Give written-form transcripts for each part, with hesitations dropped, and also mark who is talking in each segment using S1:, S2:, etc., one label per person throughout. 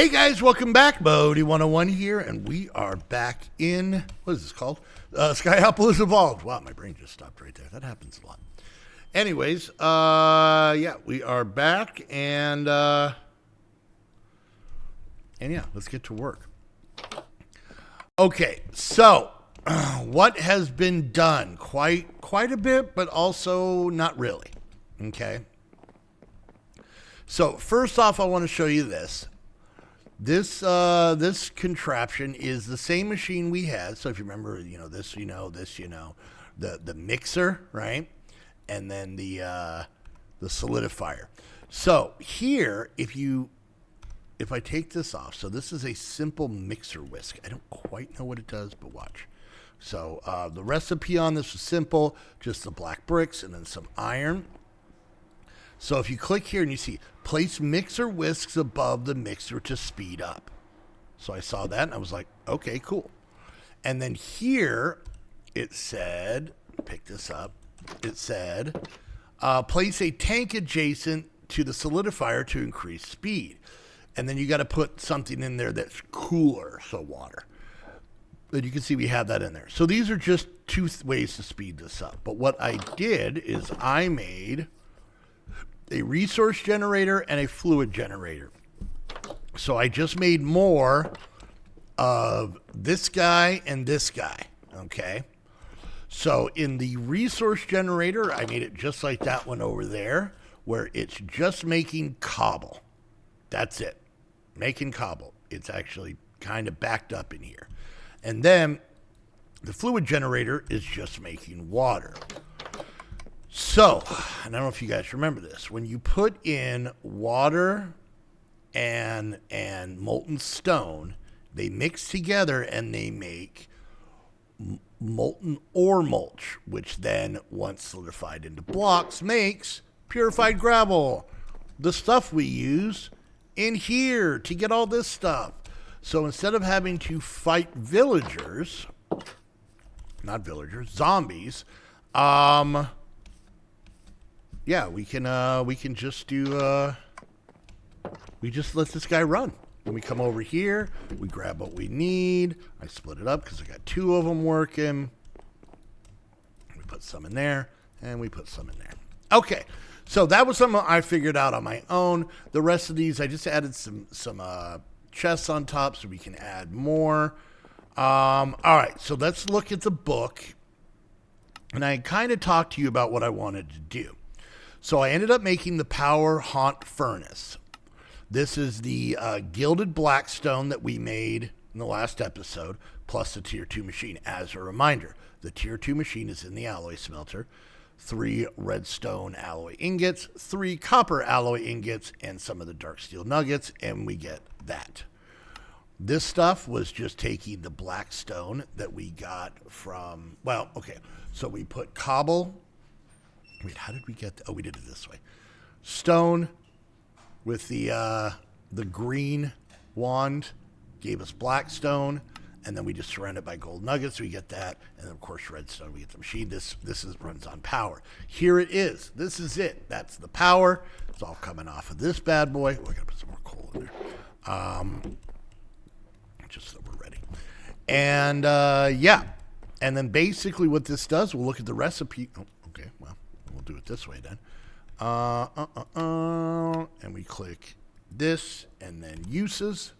S1: Hey guys, welcome back. Bodie 101 here, and we are back in, what is this called? Skyopolis Evolved. Wow, my brain just stopped right there. That happens a lot. Anyways, yeah, we are back, and yeah, let's get to work. Okay, so what has been done? Quite a bit, but also not really. Okay. So first off, I want to show you this. This contraption is the same machine we had. So if you remember, this, the mixer, right? And then the solidifier. So here, if I take this off, so this is a simple mixer whisk. I don't quite know what it does, but watch. So the recipe on this is simple, just the black bricks and then some iron. So if you click here and you see, place mixer whisks above the mixer to speed up. So I saw that and I was like, okay, cool. And then here it said, pick this up, it said, place a tank adjacent to the solidifier to increase speed. And then you got to put something in there that's cooler, so water. But you can see we have that in there. So these are just two ways to speed this up. But what I did is I made a resource generator and a fluid generator. So I just made more of this guy and this guy, okay? So in the resource generator, I made it just like that one over there, where it's just making cobble. That's it, making cobble. It's actually kind of backed up in here. And then the fluid generator is just making water. So, and I don't know if you guys remember this, when you put in water and molten stone, they mix together and they make molten ore mulch, which then, once solidified into blocks, makes purified gravel, the stuff we use in here to get all this stuff. So instead of having to fight zombies, yeah, we can just do, we just let this guy run. When we come over here, we grab what we need. I split it up because I got two of them working. We put some in there, and we put some in there. Okay, so that was something I figured out on my own. The rest of these, I just added some chests on top so we can add more. All right, so let's look at the book. And I kind of talked to you about what I wanted to do. So I ended up making the Power Haunt Furnace. This is the gilded blackstone that we made in the last episode, plus the Tier 2 machine. As a reminder, the Tier 2 machine is in the alloy smelter. 3 redstone alloy ingots, 3 copper alloy ingots, and some of the dark steel nuggets, and we get that. This stuff was just taking the blackstone that we got from, well, okay, so we put cobble. Wait, how did we get? Oh, we did it this way. Stone with the green wand gave us black stone, and then we just surround it by gold nuggets. So we get that, and then of course redstone. We get the machine. This runs on power. Here it is. This is it. That's the power. It's all coming off of this bad boy. We're gonna put some more coal in there, just so we're ready. And yeah, and then basically what this does, we'll look at the recipe. Oh, okay, well. We'll do it this way then. And we click this and then uses.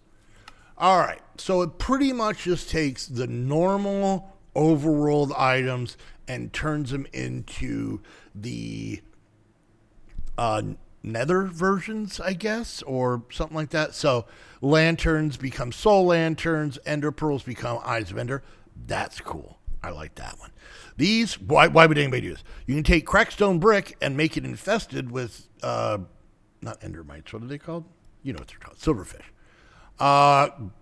S1: All right. So it pretty much just takes the normal overworld items and turns them into the nether versions, I guess, or something like that. So lanterns become soul lanterns. Ender pearls become eyes of ender. That's cool. I like that one. These, why would anybody do this? You can take crackstone brick and make it infested with, not endermites, what are they called? You know what they're called, silverfish.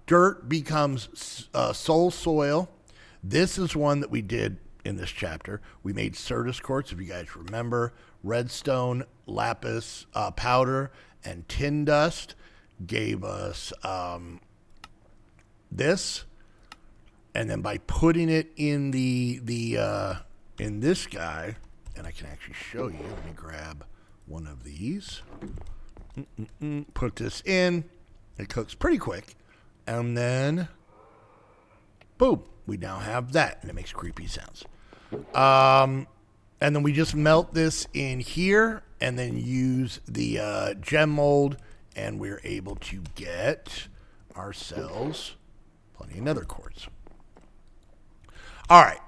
S1: Dirt becomes soul soil. This is one that we did in this chapter. We made Certus quartz, if you guys remember. Redstone, lapis, powder, and tin dust gave us this. And then by putting it in in this guy, and I can actually show you. Let me grab one of these. Put this in. It cooks pretty quick. And then, boom, we now have that. And it makes creepy sounds. And then we just melt this in here and then use the gem mold. And we're able to get ourselves plenty of nether quartz. All right.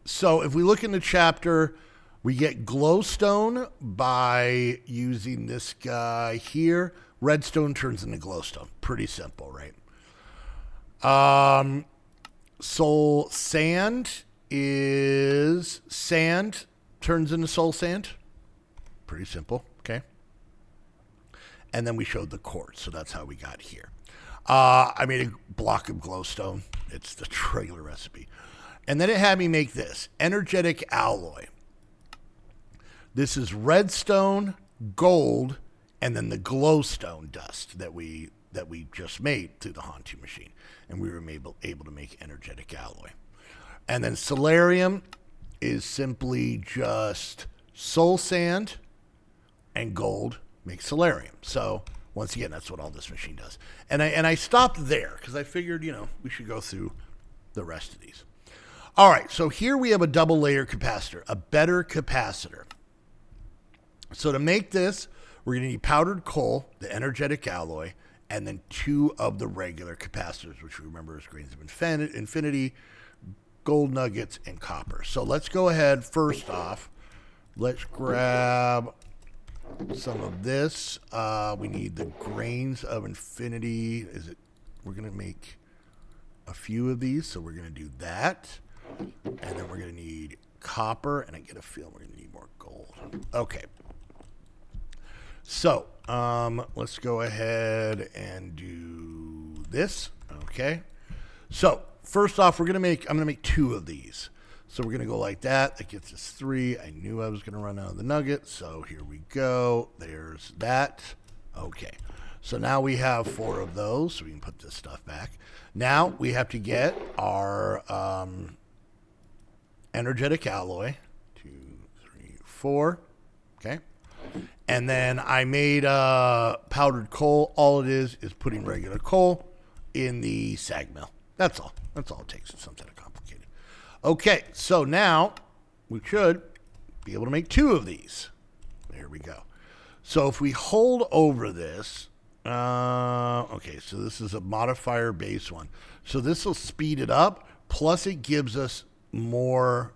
S1: So if we look in the chapter, we get glowstone by using this guy here. Redstone turns into glowstone. Pretty simple, right? Soul sand is sand turns into soul sand. Pretty simple, okay? And then we showed the quartz, so that's how we got here. I made a block of glowstone. It's the regular recipe. And then it had me make this, energetic alloy. This is redstone, gold, and then the glowstone dust that we just made through the Hantu machine. And we were able to make energetic alloy. And then solarium is simply just soul sand and gold makes solarium. So once again, that's what all this machine does. And I stopped there because I figured, we should go through the rest of these. All right, so here we have a double layer capacitor, a better capacitor. So to make this, we're going to need powdered coal, the energetic alloy, and then 2 of the regular capacitors, which we remember is grains of infinity, gold nuggets, and copper. So let's go ahead. First off, let's grab some of this. We need the grains of infinity. We're going to make a few of these, so we're going to do that. And then we're going to need copper, and I get a feeling we're going to need more gold. Okay. So, let's go ahead and do this. Okay. So, first off, I'm going to make 2 of these. So we're going to go like that. That gets us 3. I knew I was going to run out of the nuggets. So here we go. There's that. Okay. So now we have 4 of those. So we can put this stuff back. Now we have to get our energetic alloy. 2, 3, 4. Okay. And then I made powdered coal. All it is putting regular coal in the sag mill. That's all. That's all it takes. It's something complicated. Okay, so now we should be able to make 2 of these. There we go. So if we hold over this, okay, so this is a modifier base one. So this will speed it up, plus it gives us more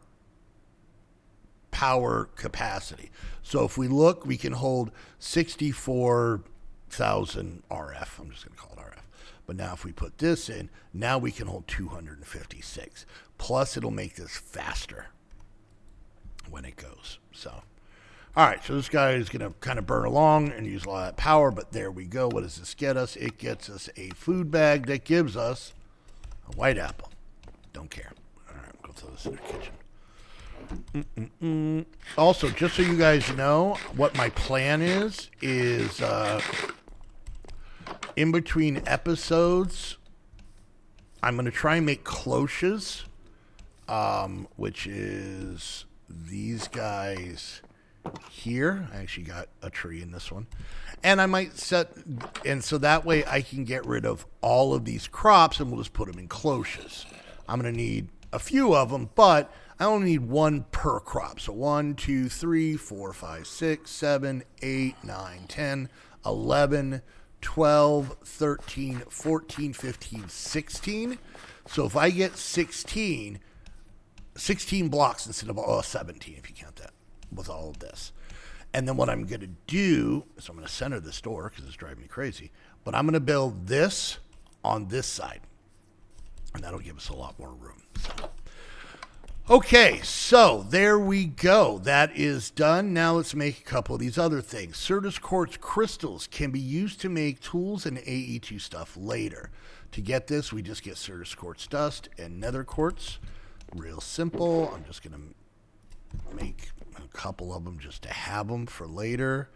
S1: power capacity. So if we look, we can hold 64,000 RF. I'm just going to call it RF. But now if we put this in, now we can hold 256. Plus it'll make this faster when it goes. So, all right, so this guy is going to kind of burn along and use a lot of power, but there we go. What does this get us? It gets us a food bag that gives us a white apple. Don't care. All right, we'll go throw this in the kitchen. Also, just so you guys know, what my plan is in between episodes, I'm going to try and make cloches, which is these guys here. I actually got a tree in this one. And I might and so that way I can get rid of all of these crops and we'll just put them in cloches. I'm going to need a few of them, but I only need 1 per crop. So 1, 2, 3, 4, 5, 6, 7, 8, 9, 10, 11, 12, 13, 14, 15, 16. So if I get 16 blocks instead of 17, if you count that, with all of this. And then what I'm going to do is I'm going to center this door because it's driving me crazy. But I'm going to build this on this side. And that'll give us a lot more room. So. Okay, so there we go. That is done. Now let's make a couple of these other things. Certus quartz crystals can be used to make tools and AE2 stuff later. To get this, we just get Certus quartz dust and nether quartz. Real simple. I'm just going to make a couple of them just to have them for later.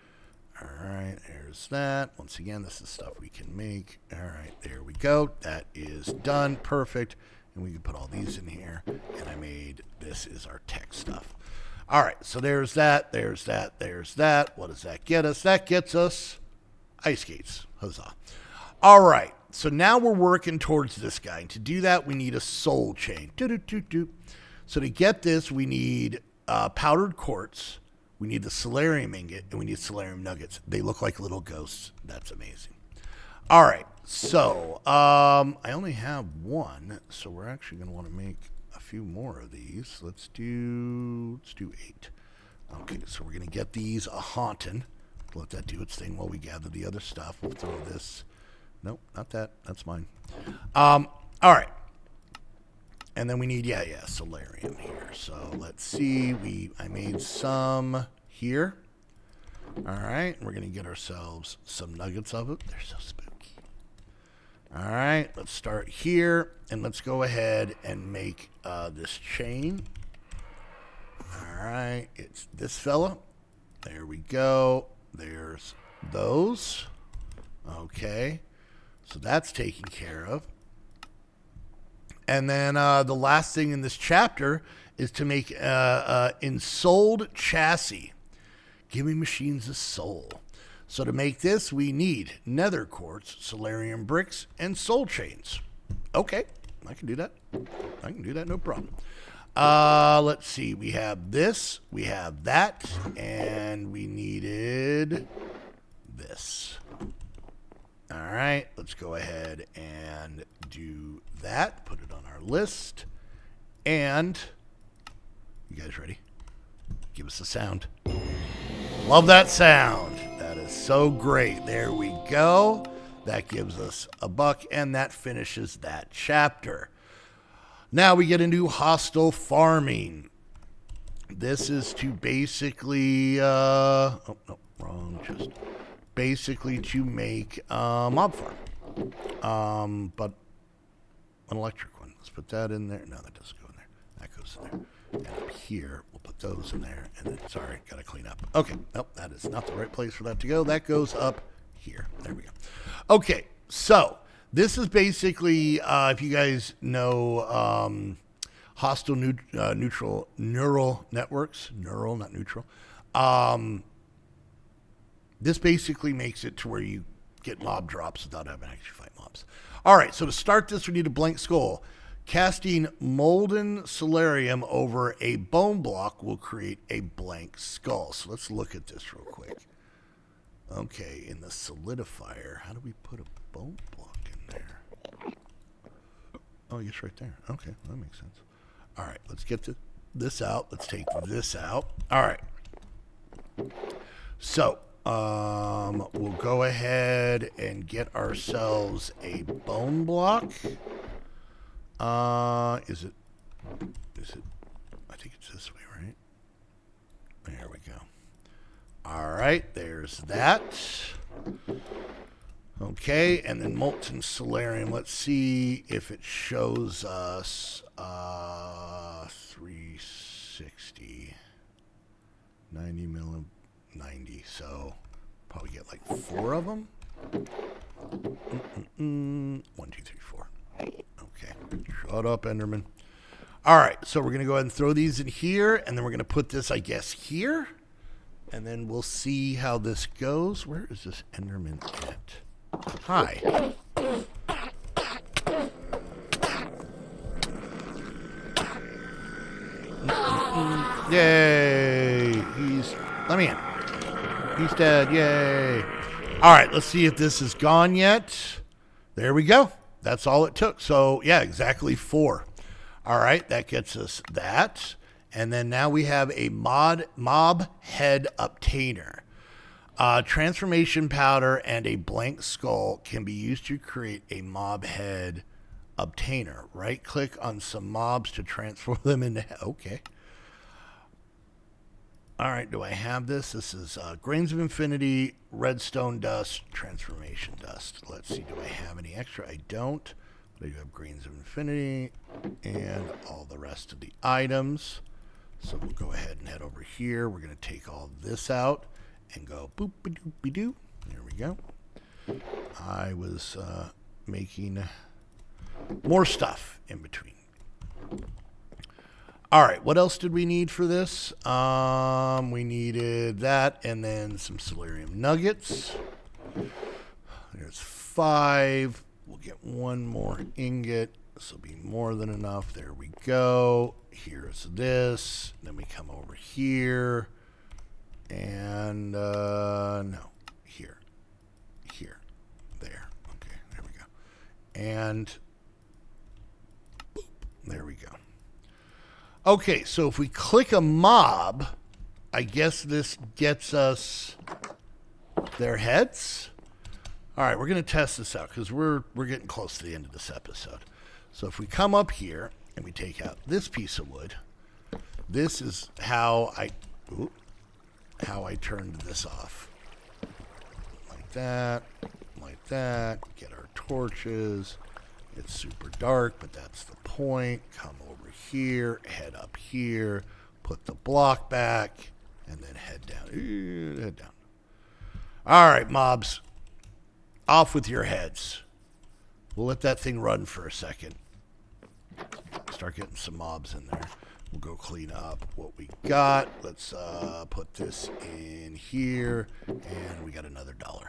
S1: All right, there's that. Once again, this is stuff we can make. All right, there we go. That is done. Perfect. And we can put all these in here. And I made, this is our tech stuff. All right, so there's that, there's that, there's that. What does that get us? That gets us ice skates. Huzzah. All right. So now we're working towards this guy. And to do that, we need a soul chain. Doo-doo-doo-doo. So to get this, we need powdered quartz. We need the solarium ingot, and we need solarium nuggets. They look like little ghosts. That's amazing. All right. So I only have one, so we're actually going to want to make a few more of these. Let's do 8. Okay, so we're going to get these a haunting. Let that do its thing while we gather the other stuff. We'll throw this. Nope, not that. That's mine. All right. And then we need, solarium here. So let's see. I made some here. All right. We're going to get ourselves some nuggets of it. They're so spooky. All right. Let's start here. And let's go ahead and make this chain. All right. It's this fella. There we go. There's those. Okay. So that's taken care of. And then the last thing in this chapter is to make ensouled chassis. Giving machines a soul. So to make this, we need nether quartz, solarium bricks, and soul chains. Okay, I can do that. I can do that, no problem. Let's see. We have this, we have that, and we needed this. All right, let's go ahead and do that. Put it on our list. And you guys ready? Give us a sound. Love that sound. That is so great. There we go. That gives us a buck, and that finishes that chapter. Now we get into hostile farming. This is to basically, basically to make mob farm. But an electric one. Let's put that in there. No, that doesn't go in there. That goes in there. And up here, we'll put those in there. And then, sorry, got to clean up. Okay, nope, that is not the right place for that to go. That goes up here. There we go. Okay, so this is basically, if you guys know hostile neutral neural networks, neural, not neutral. This basically makes it to where you get mob drops without having to actually fight mobs. All right, so to start this, we need a blank skull. Casting molten solarium over a bone block will create a blank skull. So let's look at this real quick. Okay, in the solidifier, how do we put a bone block in there? Oh, yes, right there. Okay, that makes sense. All right, let's get this out. Let's take this out. All right. So we'll go ahead and get ourselves a bone block. Is it, I think it's this way, right? There we go. All right, there's that. Okay, and then molten solarium. Let's see if it shows us 360, 90 milli, 90. So probably get like 4 of them. 1, 2, 3, 4. Okay, shut up, Enderman. All right, so we're going to go ahead and throw these in here, and then we're going to put this, I guess, here. And then we'll see how this goes. Where is this Enderman at? Hi. Yay. Let me in. He's dead. Yay. All right, let's see if this is gone yet. There we go. That's all it took. So, yeah, exactly 4. All right, that gets us that. And then now we have a mob head obtainer. Transformation powder and a blank skull can be used to create a mob head obtainer. Right click on some mobs to transform them into... Okay. All right, do I have this? This is Grains of Infinity, Redstone Dust, Transformation Dust. Let's see, do I have any extra? I don't. But I do have Grains of Infinity and all the rest of the items. So we'll go ahead and head over here. We're going to take all this out and go boop-a-doop-a-doo. There we go. I was making more stuff in between. All right, what else did we need for this? We needed that and then some solarium nuggets. There There's 5. We'll get one more ingot. This will be more than enough. There we go. Here's this. Then we come over here. And, no. Here. There. Okay, there we go. And, boop. There we go. Okay, so if we click a mob, I guess this gets us their heads. All right, we're going to test this out because we're getting close to the end of this episode. So if we come up here and we take out this piece of wood, this is how I turned this off. Like that, get our torches. It's super dark, but that's the point. Come over here, head up here, put the block back, and then head down. All right, mobs. Off with your heads. We'll let that thing run for a second. Start getting some mobs in there. We'll go clean up what we got. Let's put this in here, and we got another $1.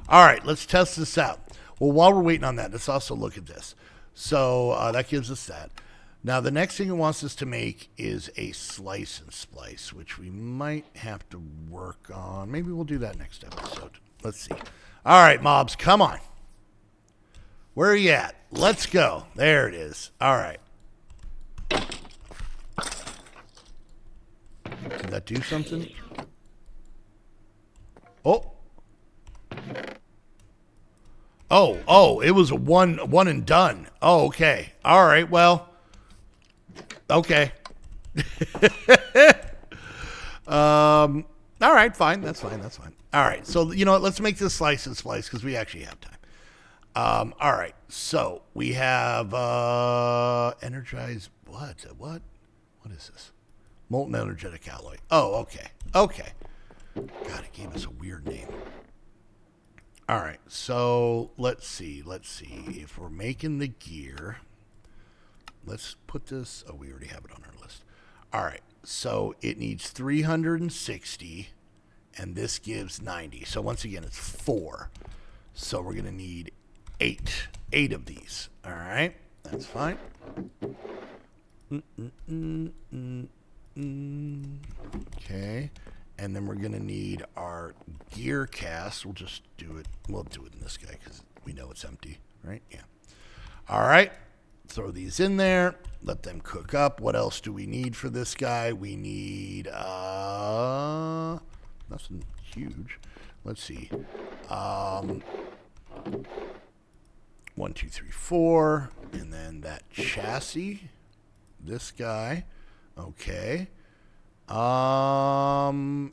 S1: All right, let's test this out. Well, while we're waiting on that, let's also look at this. So that gives us that. Now, the next thing it wants us to make is a slice and splice, which we might have to work on. Maybe we'll do that next episode. Let's see. All right, mobs, come on. Where are you at? Let's go. There it is. All right. Did that do something? Oh, it was a one and done. Oh, okay. All right, well. Okay. All right, fine. That's fine. All right, so you know what? Let's make this slice and splice because we actually have time. All right, so we have energized what? What is this? Molten energetic alloy. Oh, okay. God, it gave us a weird name. All right, so let's see. If we're making the gear, let's put this. Oh, we already have it on our list. All right, so it needs 360, and this gives 90. So once again, it's 4. So we're going to need 8 of these. All right, that's fine. Okay, and then we're going to need our gear cast. We'll just do it. We'll do it in this guy because we know it's empty, right? Yeah. All right, throw these in there. Let them cook up. What else do we need for this guy? We need nothing huge. Let's see. 1, 2, 3, 4, and then that chassis. This guy. Okay. And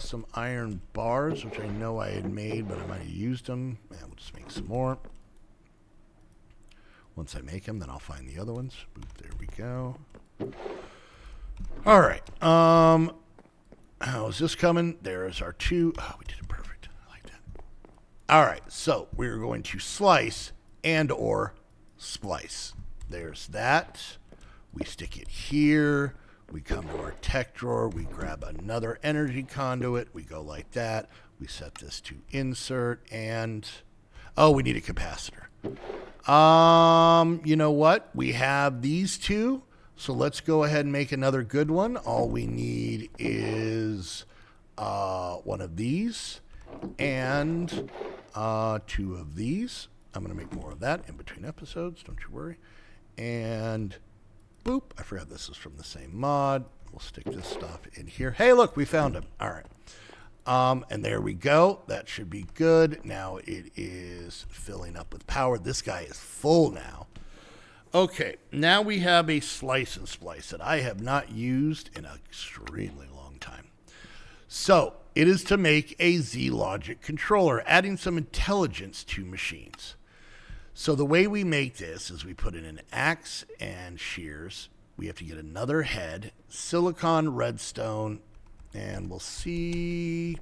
S1: some iron bars, which I know I had made, but I might have used them. And we'll just make some more. Once I make them, then I'll find the other ones. Boop, there we go. All right. How is this coming? There's our 2. Oh, we did it perfect. I like that. All right. So we're going to slice and or splice. There's that. We stick it here. We come to our tech drawer. We grab another energy conduit. We go like that. We set this to insert and, we need a capacitor. You know what? We have these 2. So let's go ahead and make another good one. All we need is one of these and 2 of these. I'm going to make more of that in between episodes. Don't you worry. And boop. I forgot this is from the same mod. We'll stick this stuff in here. Hey, look, we found him. All right. And there we go. That should be good. Now it is filling up with power. This guy is full now. Okay, now we have a slice and splice that I have not used in an extremely long time. So it is to make a Z-Logic controller, adding some intelligence to machines. So the way we make this is we put in an axe and shears. We have to get another head, silicon redstone, and we'll see.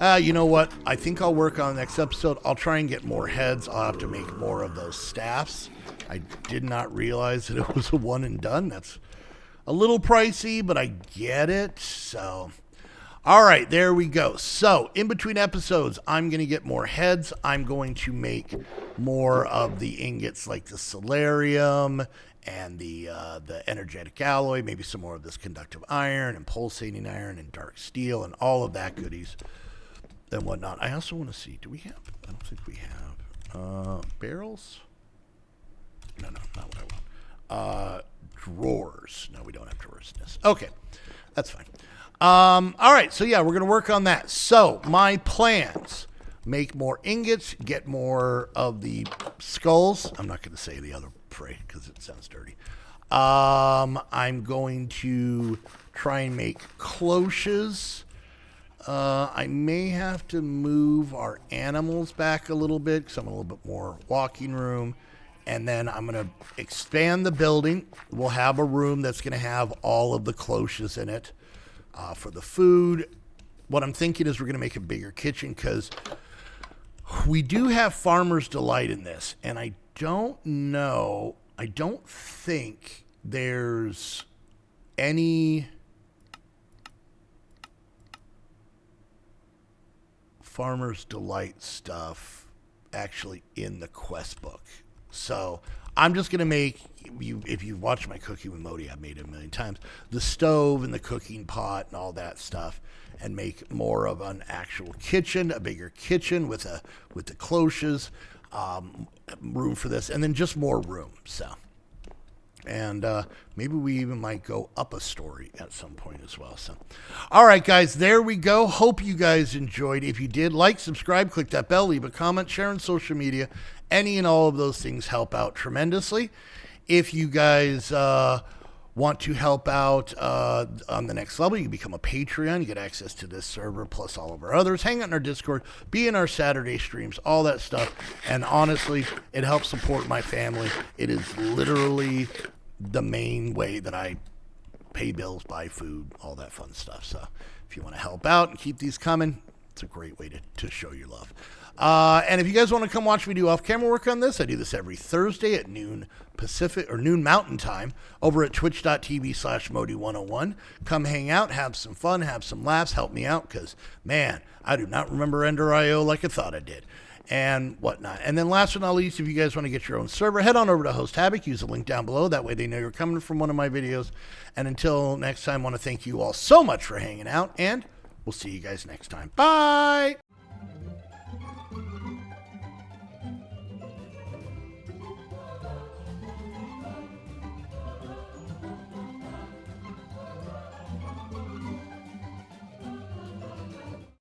S1: You know what? I think I'll work on the next episode. I'll try and get more heads. I'll have to make more of those staffs. I did not realize that it was a one and done. That's a little pricey, but I get it. So, All right, there we go. So in between episodes, I'm going to get more heads. I'm going to make more of the ingots like the solarium and the energetic alloy, maybe some more of this conductive iron and pulsating iron and dark steel and all of that goodies and whatnot. I also want to see, do we have, I don't think we have, barrels? No, not what I want. Drawers. No, we don't have drawers in this. Okay, that's fine. All right, so yeah, we're going to work on that. So my plans, make more ingots, get more of the skulls. I'm not going to say the other prey because it sounds dirty. I'm going to try and make cloches. I may have to move our animals back a little bit because I'm a little bit more walking room. And then I'm going to expand the building. We'll have a room that's going to have all of the cloches in it. For the food, what I'm thinking is we're going to make a bigger kitchen because we do have Farmer's Delight in this. And I don't think there's any Farmer's Delight stuff actually in the quest book. So I'm just going to make, if you've watched my Cooking with Modi, I've made it a million times, the stove and the cooking pot and all that stuff, and make more of an actual kitchen, a bigger kitchen with the cloches, room for this, and then just more room. So, and maybe we even might go up a story at some point as well. So, all right, guys, there we go. Hope you guys enjoyed. If you did, like, subscribe, click that bell, leave a comment, share on social media. Any and all of those things help out tremendously. If you guys want to help out on the next level, you can become a Patreon. You get access to this server plus all of our others. Hang out in our Discord, be in our Saturday streams, all that stuff. And honestly, it helps support my family. It is literally the main way that I pay bills, buy food, all that fun stuff. So if you want to help out and keep these coming, it's a great way to show your love. And if you guys want to come watch me do off-camera work on this, I do this every Thursday at noon Pacific or noon Mountain Time over at twitch.tv/Modi101. Come hang out, have some fun, have some laughs, help me out because, man, I do not remember Ender.io like I thought I did and whatnot. And then last but not least, if you guys want to get your own server, head on over to Host Havoc. Use the link down below. That way they know you're coming from one of my videos. And until next time, I want to thank you all so much for hanging out, and we'll see you guys next time. Bye!